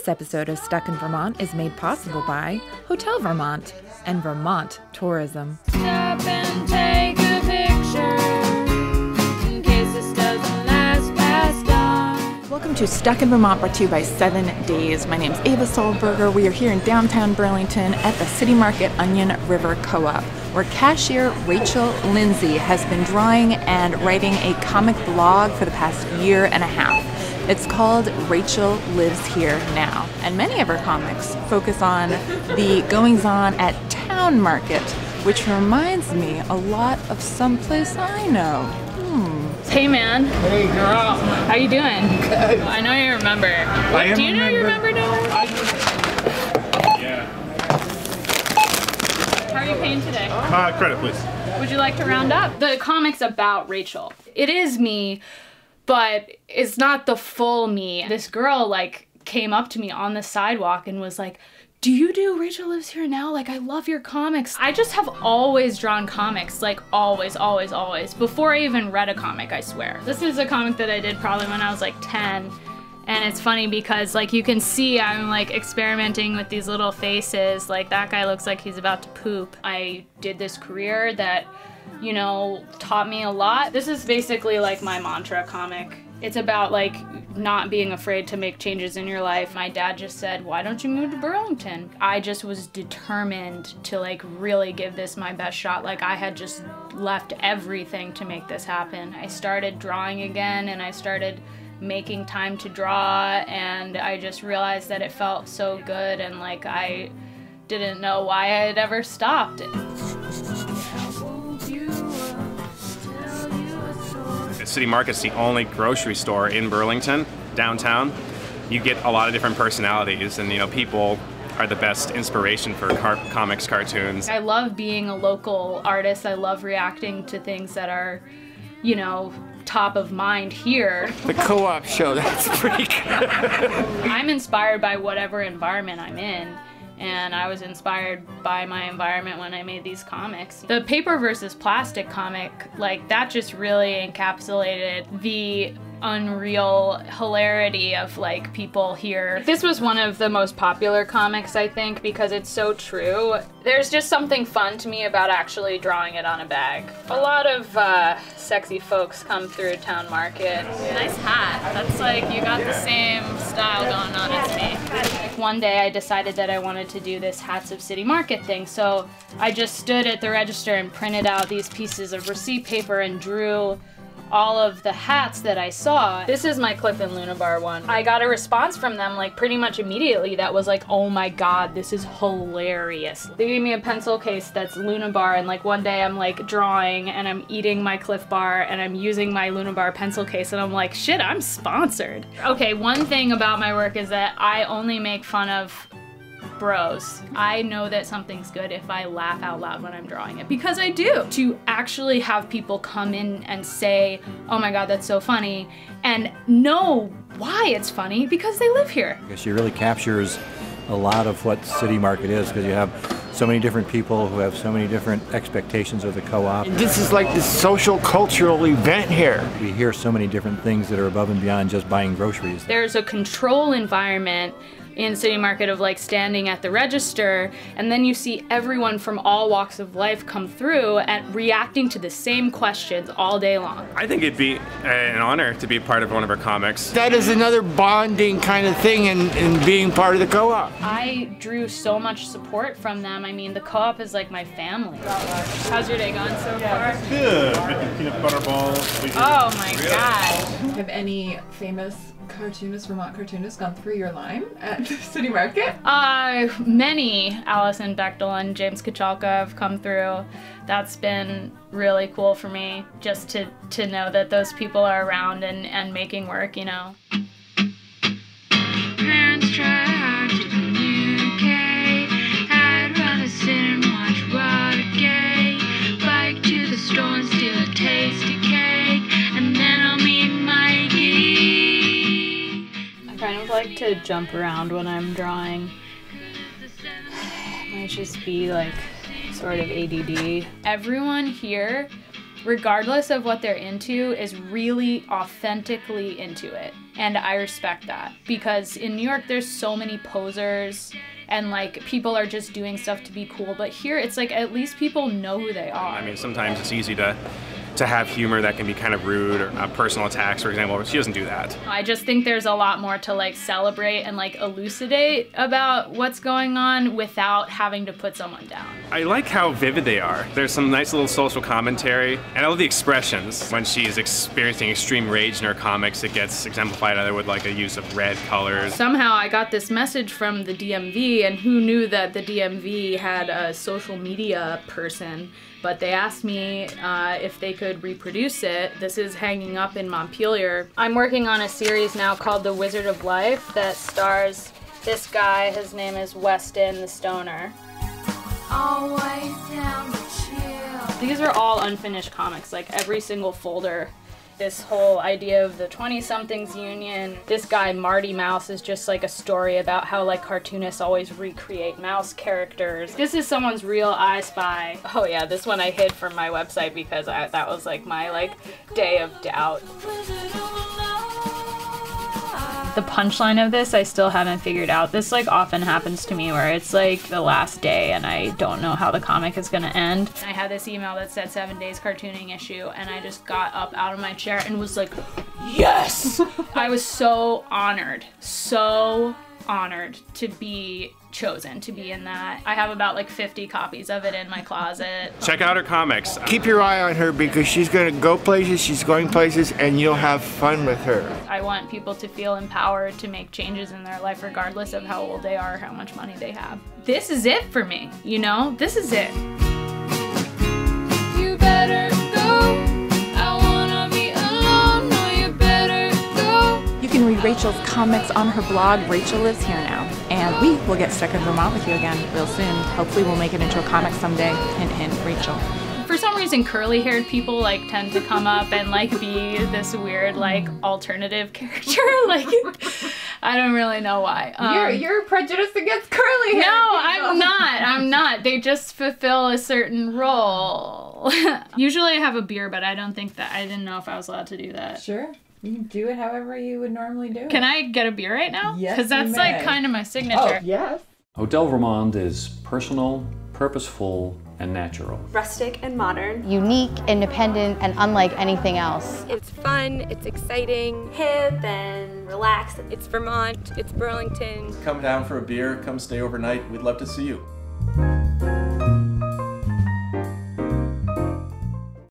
This episode of Stuck in Vermont is made possible by Hotel Vermont and Vermont Tourism. Stop and take a picture in case this doesn't last past dawn. Welcome to Stuck in Vermont, brought to you by 7 Days. My name is Ava Solberger. We are here in downtown Burlington at the City Market Onion River Co-op, where cashier Rachel Lindsay has been drawing and writing a comic blog for the past year and a half. It's called Rachel Lives Here Now, and many of her comics focus on the goings-on at Town Market, which reminds me a lot of someplace I know. Hey man. Hey girl. How you doing? Good. I know you remember. Do you know you remember now? Yeah. How are you paying today? Credit, please. Would you like to round up? The comic's about Rachel. It is me, but it's not the full me. This girl came up to me on the sidewalk and was like, "Do you do Rachel Lives Here Now? Like, I love your comics." I just have always drawn comics, like always, always, always. Before I even read a comic, I swear. This is a comic that I did probably when I was like 10. And it's funny because you can see I'm experimenting with these little faces. Like that guy looks like he's about to poop. I did this career that, you know, taught me a lot. This is basically my mantra comic. It's about not being afraid to make changes in your life. My dad just said, "Why don't you move to Burlington?" I just was determined to really give this my best shot. I had just left everything to make this happen. I started drawing again and I started making time to draw, and I just realized that it felt so good, and I didn't know why I had ever stopped. City Market's the only grocery store in Burlington, downtown. You get a lot of different personalities, and people are the best inspiration for comics, cartoons. I love being a local artist. I love reacting to things that are, top of mind here. The co-op show, that's pretty good. I'm inspired by whatever environment I'm in. And I was inspired by my environment when I made these comics. The paper versus plastic comic, that just really encapsulated the unreal hilarity of people here. This was one of the most popular comics, I think, because it's so true. There's just something fun to me about actually drawing it on a bag. A lot of sexy folks come through Town Market. Nice hat. That's you got the same style going on as me. One day I decided that I wanted to do this Hats of City Market thing, so I just stood at the register and printed out these pieces of receipt paper and drew all of the hats that I saw. This is my Cliff and Luna Bar one. I got a response from them pretty much immediately that was "Oh my god, this is hilarious." They gave me a pencil case that's Luna Bar, and one day I'm drawing and I'm eating my Cliff Bar and I'm using my Luna Bar pencil case and I'm like, shit, I'm sponsored. Okay, one thing about my work is that I only make fun of bros. I know that something's good if I laugh out loud when I'm drawing it, because I do. To actually have people come in and say, "Oh my god, that's so funny," and know why it's funny, because they live here. I guess she really captures a lot of what City Market is, because you have so many different people who have so many different expectations of the co-op. This is this social cultural event here. We hear so many different things that are above and beyond just buying groceries. There's a control environment in City Market of standing at the register, and then you see everyone from all walks of life come through and reacting to the same questions all day long. I think it'd be an honor to be part of one of her comics. That is another bonding kind of thing in being part of the co-op. I drew so much support from them. I mean, the co-op is my family. How's your day going so far? Good. Making peanut butter balls. Oh my god. Have any famous Vermont cartoonists gone through your line at the City Market? Many. Allison Bechtel and James Kachalka have come through. That's been really cool for me, just to know that those people are around and making work, Parents try hard to communicate. I'd rather sit and watch Watergate. Bike to the store and steal a tasty cake, and then I'll meet Mikey. I kind of like to jump around when I'm drawing. It might just be sort of ADD. Everyone here regardless of what they're into, is really authentically into it. And I respect that, because in New York there's so many posers and like people are just doing stuff to be cool, but here it's like at least people know who they are. I mean, sometimes it's easy to have humor that can be kind of rude, or personal attacks, for example. She doesn't do that. I just think there's a lot more to like celebrate and like elucidate about what's going on without having to put someone down. I like how vivid they are. There's some nice little social commentary, and I love the expressions. When she's experiencing extreme rage in her comics, it gets exemplified either with like a use of red colors. Somehow I got this message from the DMV, and who knew that the DMV had a social media person, but they asked me if they could reproduce it. This is hanging up in Montpelier. I'm working on a series now called The Wizard of Life that stars this guy. His name is Weston the Stoner. Always down to chill. These are all unfinished comics, like every single folder. This whole idea of the 20-somethings union. This guy, Marty Mouse, is just like a story about how like cartoonists always recreate mouse characters. This is someone's real I Spy. Oh yeah, this one I hid from my website because that was like my like day of doubt. The punchline of this I still haven't figured out. This like often happens to me where it's like the last day and I don't know how the comic is gonna end. I had this email that said 7 days cartooning issue, and I just got up out of my chair and was like, yes! I was so honored to be chosen to be in that. I have about like 50 copies of it in my closet. Check out her comics. Keep your eye on her because she's going to go places, she's going places, and you'll have fun with her. I want people to feel empowered to make changes in their life regardless of how old they are or how much money they have. This is it for me, you know? This is it. You better go. I wanna be alone. No, you better go. You can read Rachel's comics on her blog. Rachel lives here now. And we will get stuck in Vermont with you again real soon. Hopefully we'll make it into a comic someday. Hint, hint, Rachel. For some reason, curly-haired people like tend to come up and like be this weird like alternative character. Like, I don't really know why. You're prejudiced against curly hair. No, I'm not. They just fulfill a certain role. Usually I have a beer, but I didn't know if I was allowed to do that. Sure. You can do it however you would normally do it. Can I get a beer right now? Yes, because that's you may. like kind of my signature. Oh, yes. Hotel Vermont is personal, purposeful, and natural. Rustic and modern. Unique, independent, and unlike anything else. It's fun, it's exciting, hip and relaxed. It's Vermont, it's Burlington. Come down for a beer, come stay overnight. We'd love to see you.